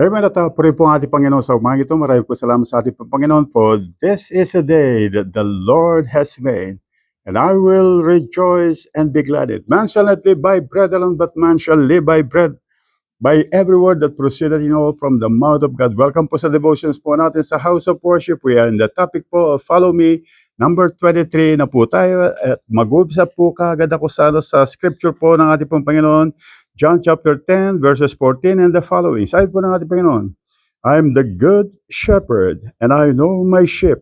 Amen at puri po ang ating Panginoon sa umaga ito. Maraming po salamat sa ating Panginoon for this is a day that the Lord has made. And I will rejoice and be glad in it. Man shall not live by bread alone, but man shall live by bread, by every word that proceeded from the mouth of God. Welcome po sa devotions po natin sa House of Worship. We are in the topic po of Follow Me, number 23 na po tayo. At mag-umpisa po kaagad ako sa scripture po ng ating Panginoon. John chapter 10, verses 14 and the following. Sabi po ng ating Panginoon, I am the good shepherd, and I know my sheep,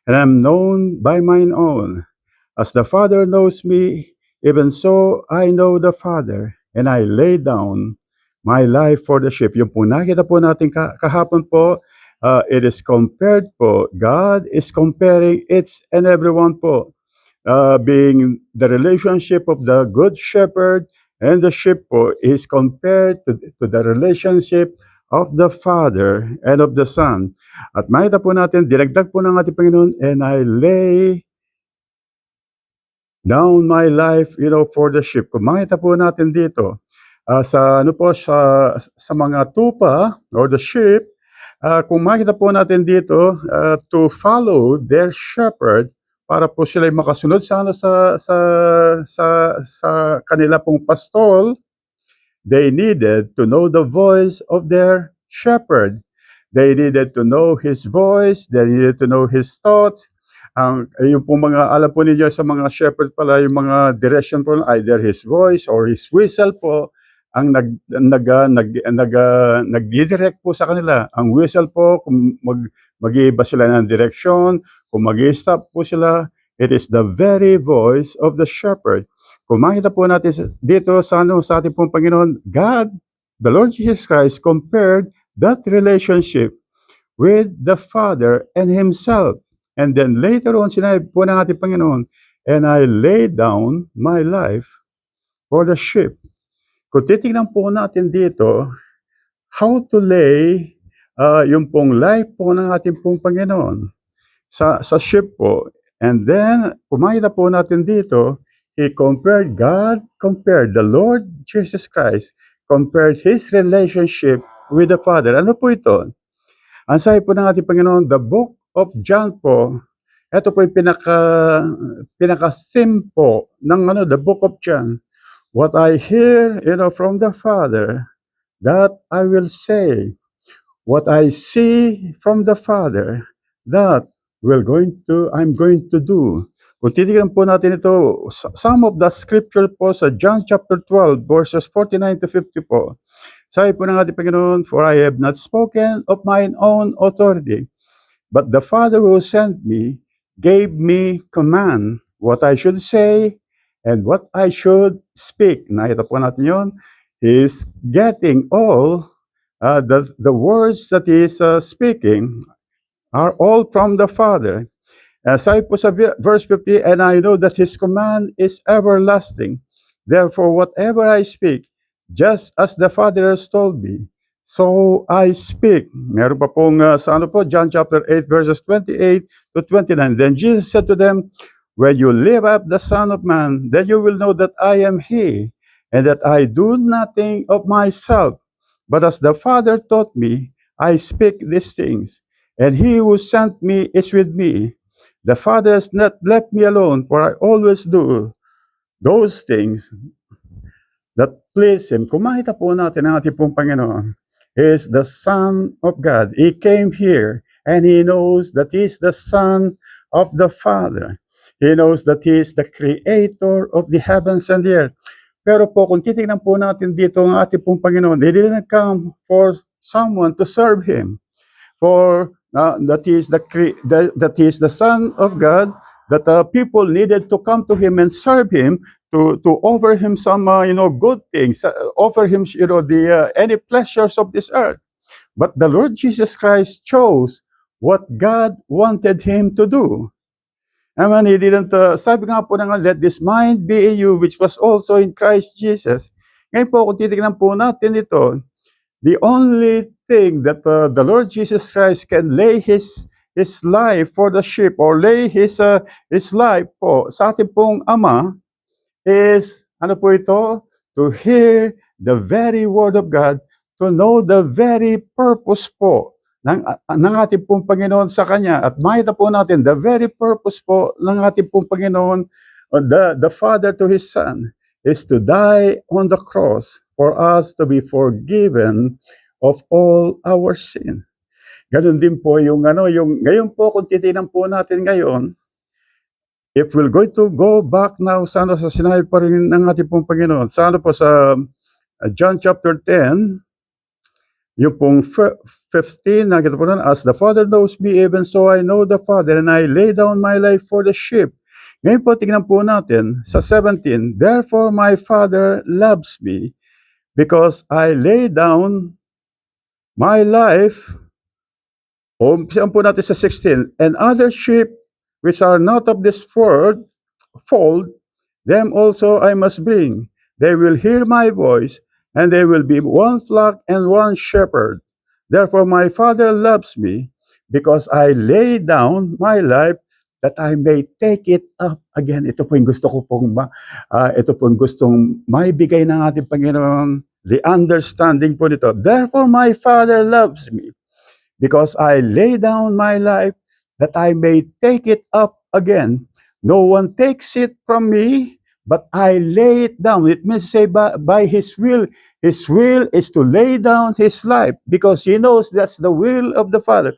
and I am known by mine own. As the Father knows me, even so I know the Father, and I lay down my life for the sheep. Yung po nakita po natin kahapon po, it is compared po. God is comparing each and everyone po, being the relationship of the good shepherd and the sheep po is compared to the relationship of the Father and of the Son. At makita po natin, dinagdag po ng ating Panginoon, and I lay down my life, for the sheep. Kung makita po natin dito, sa mga tupa or the sheep, kung makita po natin dito, to follow their shepherd, para po sila makasunod sa kanila pong pastol, they needed to know the voice of their shepherd. They needed to know his voice, they needed to know his thoughts. Yung po mga, alam po ninyo sa mga shepherd pala, yung mga direction po, either his voice or his whistle po, ang nag-direct po sa kanila. Ang whistle po, kung mag-iiba sila ng direction, kung mag-i-stop po sila, it is the very voice of the shepherd. Kung makita po natin dito sa ating pong Panginoon, God, the Lord Jesus Christ, compared that relationship with the Father and Himself. And then later on, sinabi po ng ating Panginoon, and I lay down my life for the sheep. Kung titignan po natin dito, how to lay yung pong life po ng ating pong Panginoon sa sheep po. And then, kumakita po natin dito, God compared the Lord Jesus Christ, compared His relationship with the Father. Ano po ito? Ang sabi po ng ating Panginoon, the book of John po, ito po yung pinaka-theme po ng the book of John. What I hear, from the Father, that I will say. What I see from the Father, that I'm going to do. Kung titignan po natin ito, some of the scripture po sa John chapter 12, verses 49 to 50 po. Sabi po ng ating Panginoon, for I have not spoken of mine own authority, but the Father who sent me gave me command what I should say and what I should speak. Nakita po natin yun. He's getting all the words that he is speaking are all from the Father. Sabi po sa verse 50, and I know that His command is everlasting. Therefore, whatever I speak, just as the Father has told me, so I speak. Meron pa pong John chapter 8, verses 28 to 29. Then Jesus said to them, when you lift up the Son of Man, then you will know that I am He, and that I do nothing of myself, but as the Father taught me, I speak these things. And He who sent me is with me. The Father has not left me alone, for I always do those things that please Him. Kung makita po natin ang ating pong Panginoon, is the Son of God. He came here, and He knows that He is the Son of the Father. He knows that He is the Creator of the heavens and the earth. Pero po, kung titignan po natin dito ang ating pong Panginoon, He didn't come for someone to serve Him. For that He is the Son of God, that people needed to come to Him and serve Him, to offer Him some good things, offer Him any pleasures of this earth. But the Lord Jesus Christ chose what God wanted Him to do. Amen. He didn't, sabi nga po na let this mind be in you, which was also in Christ Jesus. Ngayon po, kung titignan po natin ito, the only thing that the Lord Jesus Christ can lay His life for the sheep, or lay His life po sa ating pong Ama, is, ano po ito? To hear the very word of God, to know the very purpose po ng ating pong Panginoon sa Kanya. At makita po natin, the very purpose po ng ating pong Panginoon, the Father to His Son, is to die on the cross for us to be forgiven of all our sin. Ganun din po yung ngayon po kung titinan po natin ngayon, if we're going to go back now sa sinabi pa rin ng ating pong Panginoon, sa sa John chapter 10, yung pong 15, nakita po nun, as the Father knows me, even so I know the Father, and I lay down my life for the sheep. Ngayon po, tingnan po natin sa 17, therefore my Father loves me, because I lay down my life. O, umpisan po natin sa 16, and other sheep which are not of this fold, them also I must bring. They will hear my voice, and they will be one flock and one shepherd. Therefore my Father loves me, because I lay down my life that I may take it up again. Ito po yung gusto ko pong ito po yung gustong maibigay ng ating Panginoon, the understanding po nito. Therefore my Father loves me, because I lay down my life that I may take it up again. No one takes it from me, but I lay it down. It means say by His will. His will is to lay down His life, because He knows that's the will of the Father.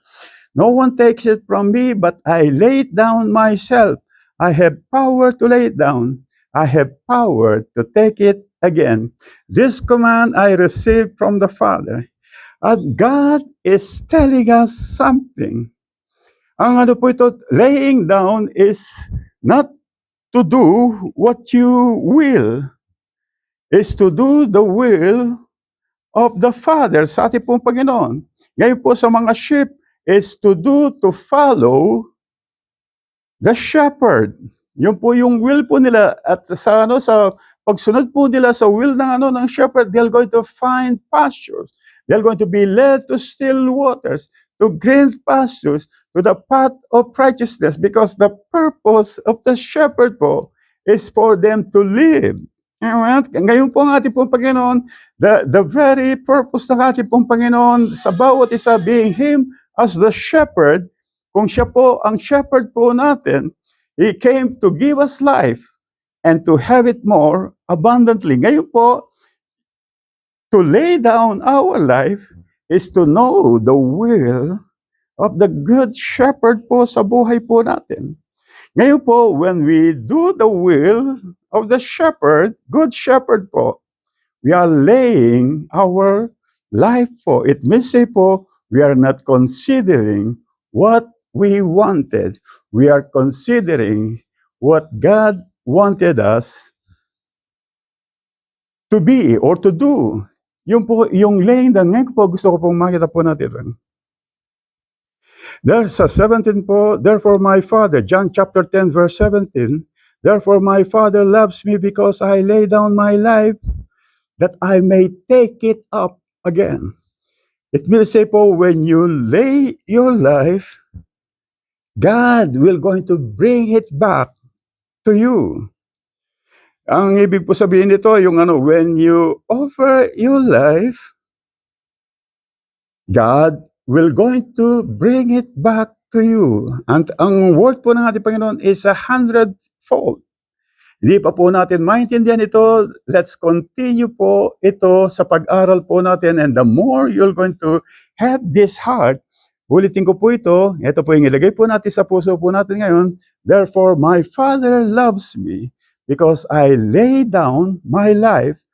No one takes it from me, but I lay it down myself. I have power to lay it down. I have power to take it again. This command I received from the Father. And God is telling us something. Ang po ito, laying down is not to do what you will, is to do the will of the Father sa ating pong Panginoon. Ngayon po sa mga sheep, is to follow the shepherd. Yun po yung will po nila, at sa pagsunod po nila sa will ng shepherd, they're going to find pastures. They're going to be led to still waters, to green pastures, to the path of righteousness, because the purpose of the shepherd po is for them to live. Ngayon po ang ating pong Panginoon, the very purpose ng ating pong Panginoon sa bawat isa, being Him as the shepherd, kung siya po ang shepherd po natin, He came to give us life and to have it more abundantly. Ngayon po, to lay down our life is to know the will of the good shepherd po sa buhay po natin. Ngayon po, when we do the will of the shepherd, good shepherd po, we are laying our life po. It means say po, we are not considering what we wanted. We are considering what God wanted us to be or to do. Yung po, yung laying down. Ngayon po, gusto ko pong makita po natin. There's a 17 po, therefore my Father, John chapter 10 verse 17, therefore my Father loves me, because I lay down my life that I may take it up again. It means say po, when you lay your life, God will going to bring it back to you. Ang ibig po sabihin nito, yung when you offer your life, God will going to bring it back to you. And ang word po ng ating Panginoon is 100-fold. Hindi pa po natin maintindihan ito. Let's continue po ito sa pag-aral po natin, and the more you're going to have this heart, ulitin ko po ito po yung ilagay po natin sa puso po natin ngayon. Therefore, my Father loves me, because I lay down my life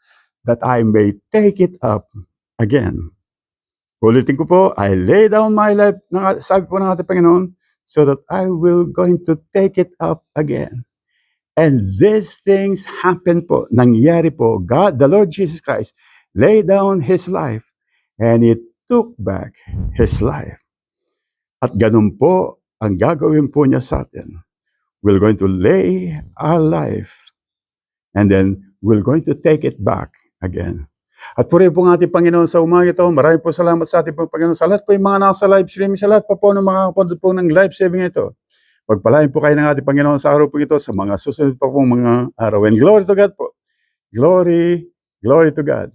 that I may take it up again. Ulitin ko po, I lay down my life, sabi po ng ating Panginoon, so that I will going to take it up again. And these things happen po, nangyari po. God, the Lord Jesus Christ, laid down His life, and He took back His life. At ganun po ang gagawin po niya sa atin. We're going to lay our life, and then we're going to take it back again. At puri po ng ating Panginoon sa umaga ito. Maraming po salamat sa ating Panginoon. Sa lahat po yung mga nasa live streaming, sa lahat pa po ng makakapanood po ng live streaming ito. Pagpalain po kayo ng ating Panginoon sa araw po ito, sa mga susunod pa pong mga araw. And glory to God po. Glory to God.